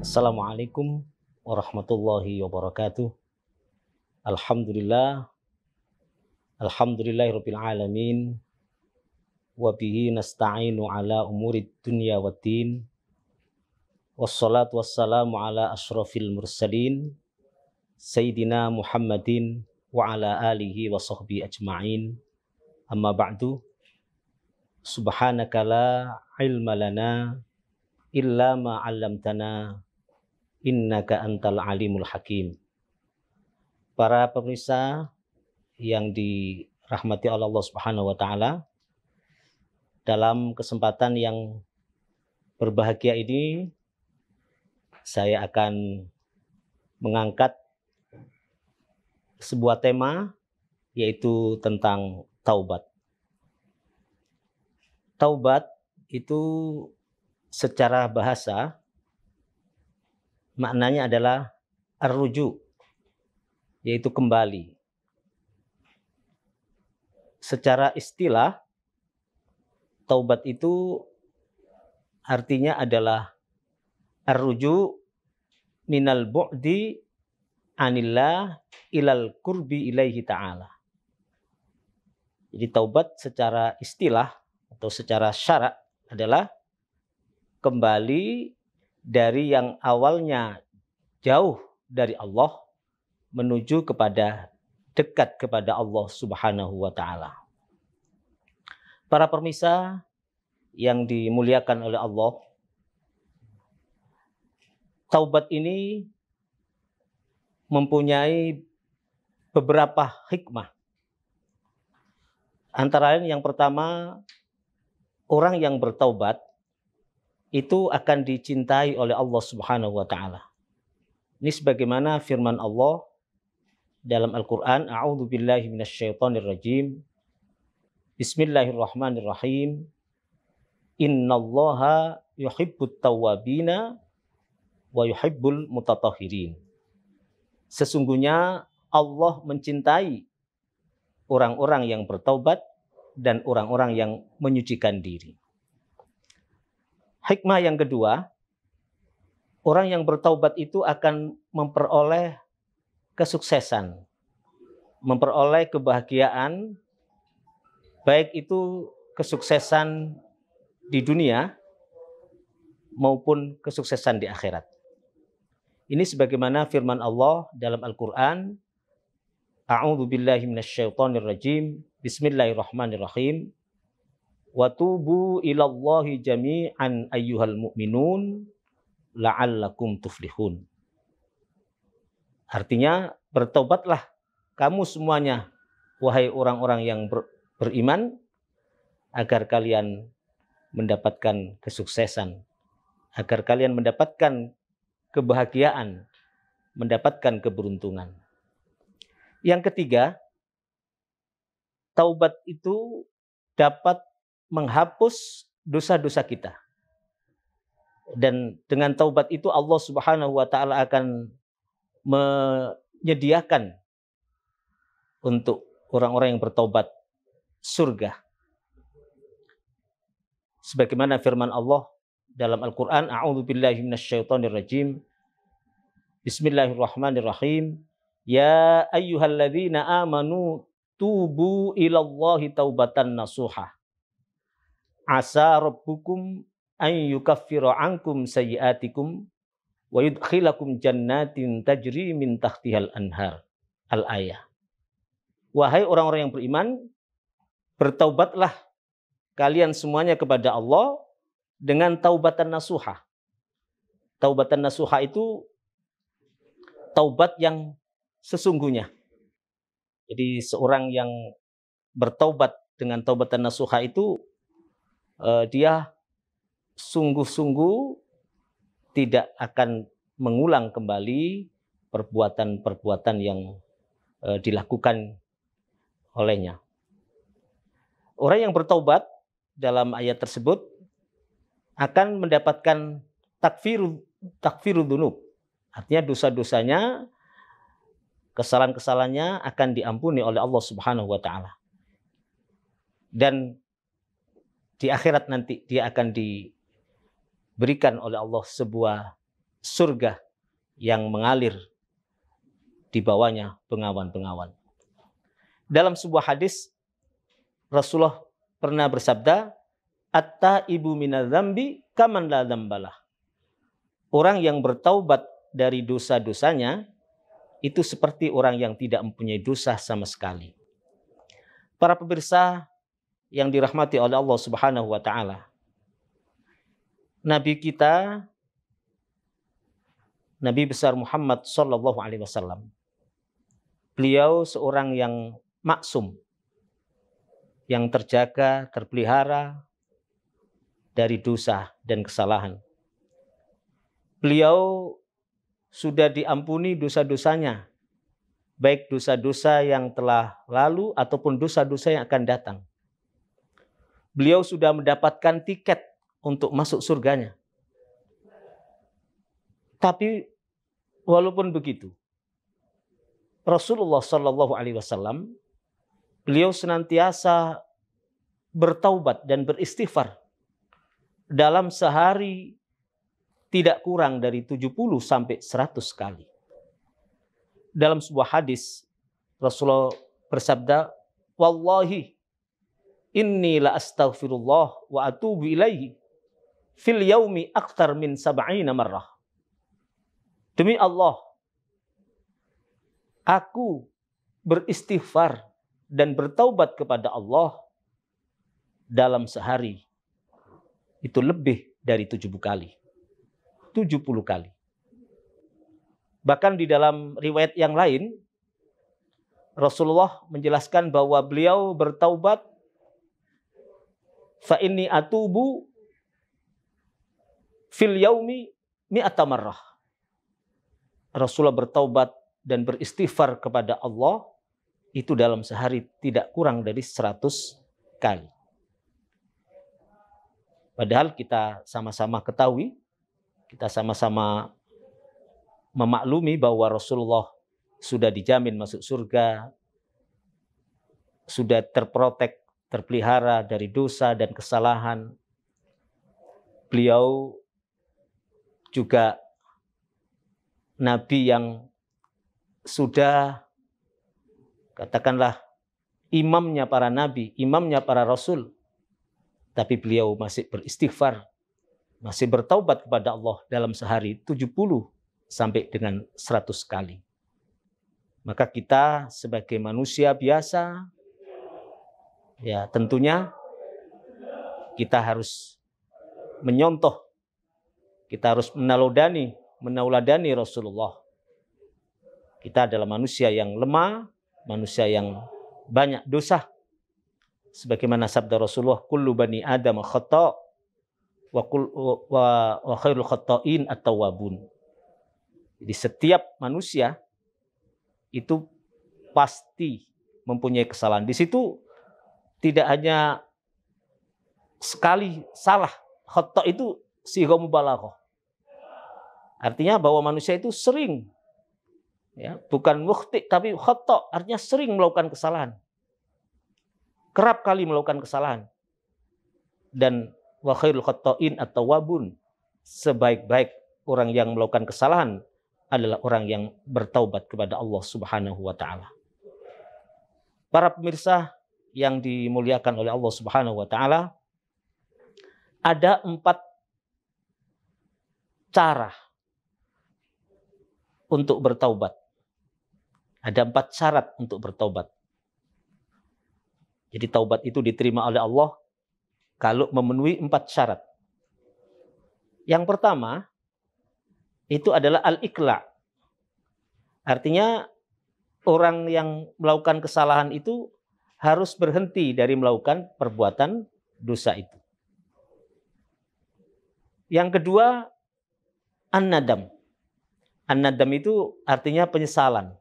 Assalamualaikum warahmatullahi wabarakatuh. Alhamdulillah, alhamdulillahirabbil alamin wa bihi nasta'inu ala umurid dunya waddin. Wassalatu wassalamu ala asyrafil mursalin sayyidina Muhammadin wa ala alihi wa sahbihi ajma'in. Amma ba'du. Subhanaka la ilma lana illa ma 'allamtana innaka antal alimul hakim. Para pemirsa yang dirahmati oleh Allah Subhanahu wa taala, dalam kesempatan yang berbahagia ini saya akan mengangkat sebuah tema, yaitu tentang taubat. Taubat itu secara bahasa maknanya adalah ar-ruju, yaitu kembali. Secara istilah, taubat itu artinya adalah ar-ruju minal bu'di anillah ilal qurbi ilaihi ta'ala. Jadi taubat secara istilah atau secara syarak adalah kembali dari yang awalnya jauh dari Allah menuju kepada dekat kepada Allah Subhanahu wa taala. Para pemirsa yang dimuliakan oleh Allah, taubat ini mempunyai beberapa hikmah. Antara lain yang pertama, orang yang bertaubat itu akan dicintai oleh Allah Subhanahu wa taala. Ini sebagaimana firman Allah dalam Al-Qur'an, A'udzu billahi minasyaitonir rajim. Bismillahirrahmanirrahim. Innallaha yuhibbut tawwabina wa yuhibbul mutatahhirin. Sesungguhnya Allah mencintai orang-orang yang bertaubat dan orang-orang yang menyucikan diri. Hikmah yang kedua, orang yang bertaubat itu akan memperoleh kesuksesan, memperoleh kebahagiaan, baik itu kesuksesan di dunia maupun kesuksesan di akhirat. Ini sebagaimana firman Allah dalam Al-Qur'an, A'udzu billahi minasyaitonir rajim. Bismillahirrahmanirrahim. Wa tubu ilallahi jami'an ayyuhal mu'minun la'allakum tuflihun. Artinya, bertobatlah kamu semuanya, wahai orang-orang yang beriman, agar kalian mendapatkan kesuksesan, agar kalian mendapatkan kebahagiaan, mendapatkan keberuntungan. Yang ketiga, taubat itu dapat menghapus dosa-dosa kita. Dan dengan taubat itu Allah Subhanahu wa taala akan menyediakan untuk orang-orang yang bertaubat surga. Sebagaimana firman Allah dalam Al-Qur'an, A'udzu billahi minasyaitonir rajim. Bismillahirrahmanirrahim. Ya ayyuhalladzina amanu tubu ilallahi taubatan nasuha. Asa rabbukum an yukaffira ankum sayyi'atikum wa yudkhilakum jannatin tajri min tahtihal anhar. Al-ayah. Wahai orang-orang yang beriman, bertaubatlah kalian semuanya kepada Allah dengan taubatan nasuha. Taubatan nasuha itu taubat yang sesungguhnya. Jadi seorang yang bertaubat dengan taubatan nasuha itu dia sungguh-sungguh tidak akan mengulang kembali perbuatan-perbuatan yang dilakukan olehnya. Orang yang bertaubat dalam ayat tersebut akan mendapatkan takfiru dzunub. Artinya dosa-dosanya, kesalahan-kesalahannya akan diampuni oleh Allah Subhanahu wa taala. Dan di akhirat nanti dia akan diberikan oleh Allah sebuah surga yang mengalir di bawahnya bengawan-bengawan. Dalam sebuah hadis, Rasulullah pernah bersabda, "At-taibu minadz-dzambi kaman la dzambalah." Orang yang bertaubat dari dosa-dosanya itu seperti orang yang tidak mempunyai dosa sama sekali. Para pemirsa yang dirahmati oleh Allah Subhanahu wa taala. Nabi kita, Nabi besar Muhammad sallallahu alaihi wasallam. Beliau seorang yang maksum, yang terjaga, terpelihara dari dosa dan kesalahan. Beliau sudah diampuni dosa-dosanya, baik dosa-dosa yang telah lalu ataupun dosa-dosa yang akan datang. Beliau sudah mendapatkan tiket untuk masuk surganya. Tapi walaupun begitu, Rasulullah Shallallahu Alaihi Wasallam, beliau senantiasa bertaubat dan beristighfar dalam sehari tidak kurang dari 70 sampai 100 kali. Dalam sebuah hadis, Rasulullah bersabda, "Wallahi inni la astaghfirullah wa atubu ilaihi fil yaumi akthar min 70 marrah." Demi Allah, aku beristighfar dan bertaubat kepada Allah dalam sehari itu lebih dari 70 kali. 70 kali. Bahkan di dalam riwayat yang lain, Rasulullah menjelaskan bahwa beliau bertaubat, fa inni atubu fil yaumi mi'ata marrah. Rasulullah bertaubat dan beristighfar kepada Allah itu dalam sehari tidak kurang dari 100 kali. Padahal kita sama-sama ketahui, kita sama-sama memaklumi bahwa Rasulullah sudah dijamin masuk surga, sudah terprotek, terpelihara dari dosa dan kesalahan. Beliau juga Nabi yang sudah, katakanlah, imamnya para nabi, imamnya para rasul. Tapi beliau masih beristighfar, masih bertaubat kepada Allah dalam sehari 70 sampai dengan 100 kali. Maka kita sebagai manusia biasa, ya tentunya kita harus menyontoh, kita harus menauladani Rasulullah. Kita adalah manusia yang lemah, manusia yang banyak dosa. Sebagaimana sabda Rasulullah, kullu bani Adam khata' wa khairul khata'in at-tawwabun. Jadi setiap manusia itu pasti mempunyai kesalahan. Di situ tidak hanya sekali salah. Khata' itu sigha mubalaghah. Artinya bahwa manusia itu sering, ya, bukan mukhti tapi khata', artinya sering melakukan kesalahan. Kerap kali melakukan kesalahan. Dan wa khairul khata'in at-tawwabun, sebaik-baik orang yang melakukan kesalahan adalah orang yang bertaubat kepada Allah Subhanahu wa taala. Para pemirsa yang dimuliakan oleh Allah Subhanahu wa taala, ada 4 cara untuk bertaubat. Ada 4 syarat untuk bertaubat. Jadi taubat itu diterima oleh Allah kalau memenuhi 4 syarat. Yang pertama itu adalah al-iqla'. Artinya orang yang melakukan kesalahan itu harus berhenti dari melakukan perbuatan dosa itu. Yang kedua, an-nadam. An-nadam itu artinya penyesalan.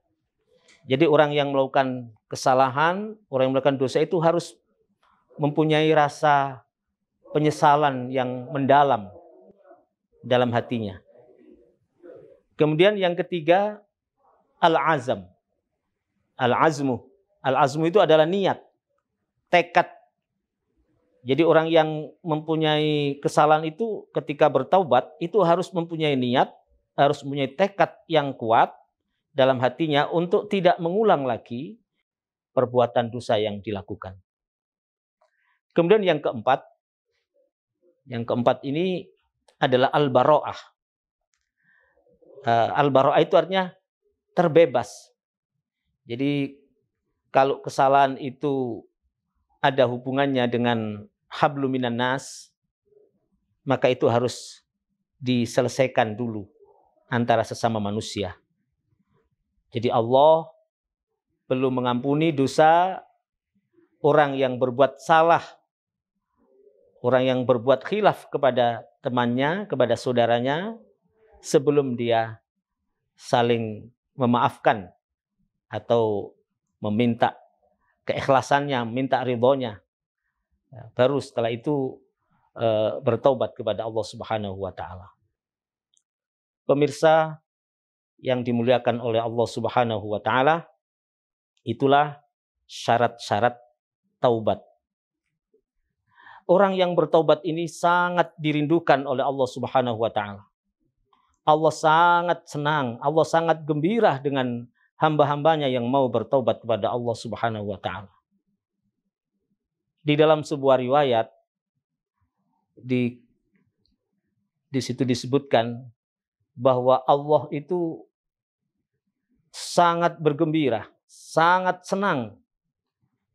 Jadi orang yang melakukan kesalahan, orang yang melakukan dosa itu harus mempunyai rasa penyesalan yang mendalam dalam hatinya. Kemudian yang ketiga, al-azam. Al-azmu. Al-azmu itu adalah niat, tekad. Jadi orang yang mempunyai kesalahan itu ketika bertaubat itu harus mempunyai niat, harus mempunyai tekad yang kuat dalam hatinya untuk tidak mengulang lagi perbuatan dosa yang dilakukan. Kemudian yang keempat ini adalah al-bara'ah. Al-bara'ah itu artinya terbebas. Jadi kalau kesalahan itu ada hubungannya dengan hablum minan nas, maka itu harus diselesaikan dulu antara sesama manusia. Jadi Allah belum mengampuni dosa orang yang berbuat salah, orang yang berbuat khilaf kepada temannya, kepada saudaranya, sebelum dia saling memaafkan atau meminta keikhlasannya, minta ridhonya. Baru setelah itu bertaubat kepada Allah Subhanahu wa taala. Pemirsa yang dimuliakan oleh Allah Subhanahu wa taala, itulah syarat-syarat taubat. Orang yang bertaubat ini sangat dirindukan oleh Allah Subhanahu wa taala. Allah sangat senang, Allah sangat gembira dengan hamba-hambanya yang mau bertaubat kepada Allah Subhanahu wa taala. Di dalam sebuah riwayat di situ disebutkan bahwa Allah itu sangat bergembira, sangat senang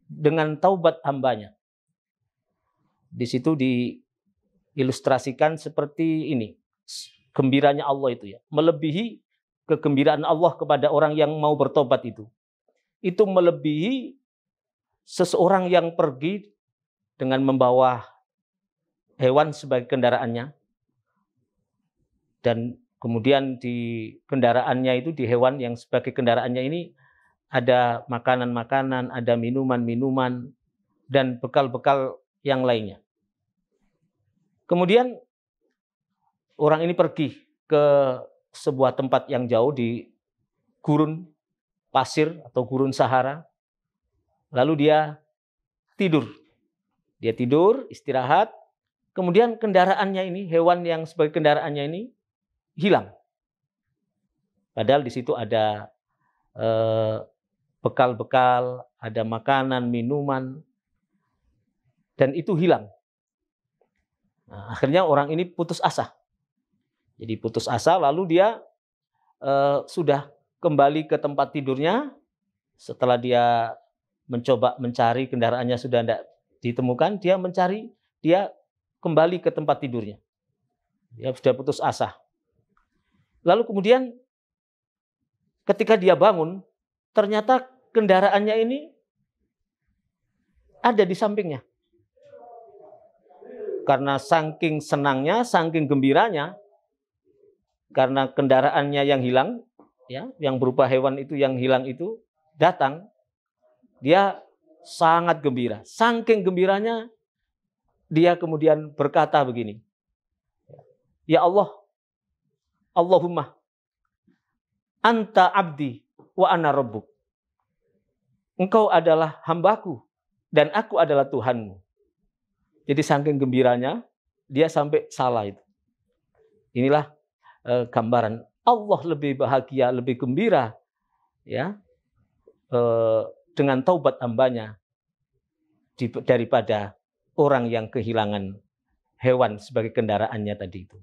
dengan taubat hambanya. Di situ diilustrasikan seperti ini. Gembiranya Allah itu ya, melebihi kegembiraan Allah kepada orang yang mau bertobat itu. Itu melebihi seseorang yang pergi dengan membawa hewan sebagai kendaraannya. Dan kemudian di kendaraannya itu, di hewan yang sebagai kendaraannya ini ada makanan-makanan, ada minuman-minuman, dan bekal-bekal yang lainnya. Kemudian orang ini pergi ke sebuah tempat yang jauh di gurun pasir atau gurun Sahara. Lalu dia tidur. Dia tidur, istirahat. Kemudian kendaraannya ini, hewan yang sebagai kendaraannya ini hilang. Padahal di situ ada bekal-bekal, ada makanan, minuman, dan itu hilang. Nah, akhirnya orang ini putus asa. Jadi putus asa, lalu dia sudah kembali ke tempat tidurnya. Setelah dia mencoba mencari, kendaraannya sudah tidak ditemukan, dia kembali ke tempat tidurnya. Dia sudah putus asa. Lalu kemudian ketika dia bangun, ternyata kendaraannya ini ada di sampingnya. Karena saking senangnya, saking gembiranya, karena kendaraannya yang hilang, ya, yang berupa hewan itu yang hilang itu datang, dia sangat gembira. Saking gembiranya, dia kemudian berkata begini, ya Allah, Allahumma, anta abdi wa ana rabbuk. Engkau adalah hambaku dan aku adalah Tuhanmu. Jadi saking gembiranya, dia sampai salah itu. Inilah gambaran Allah lebih bahagia, lebih gembira, ya, dengan taubat hambanya daripada orang yang kehilangan hewan sebagai kendaraannya tadi itu.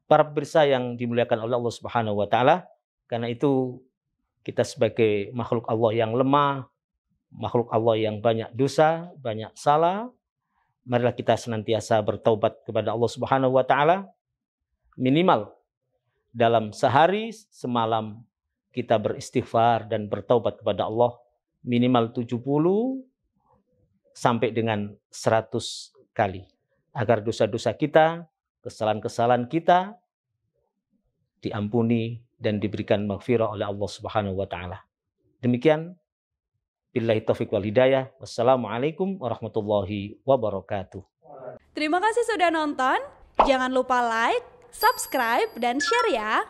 Para pemirsa yang dimuliakan oleh Allah Subhanahu wa taala, karena itu kita sebagai makhluk Allah yang lemah, makhluk Allah yang banyak dosa, banyak salah, marilah kita senantiasa bertaubat kepada Allah Subhanahu wa taala. Minimal dalam sehari semalam kita beristighfar dan bertaubat kepada Allah minimal 70 sampai dengan 100 kali. Agar dosa-dosa kita, kesalahan-kesalahan kita diampuni dan diberikan maghfirah oleh Allah Subhanahu wa taala. Demikian, billahi taufiq wal hidayah. Wassalamualaikum warahmatullahi wabarakatuh. Terima kasih sudah nonton. Jangan lupa like, subscribe, dan share ya.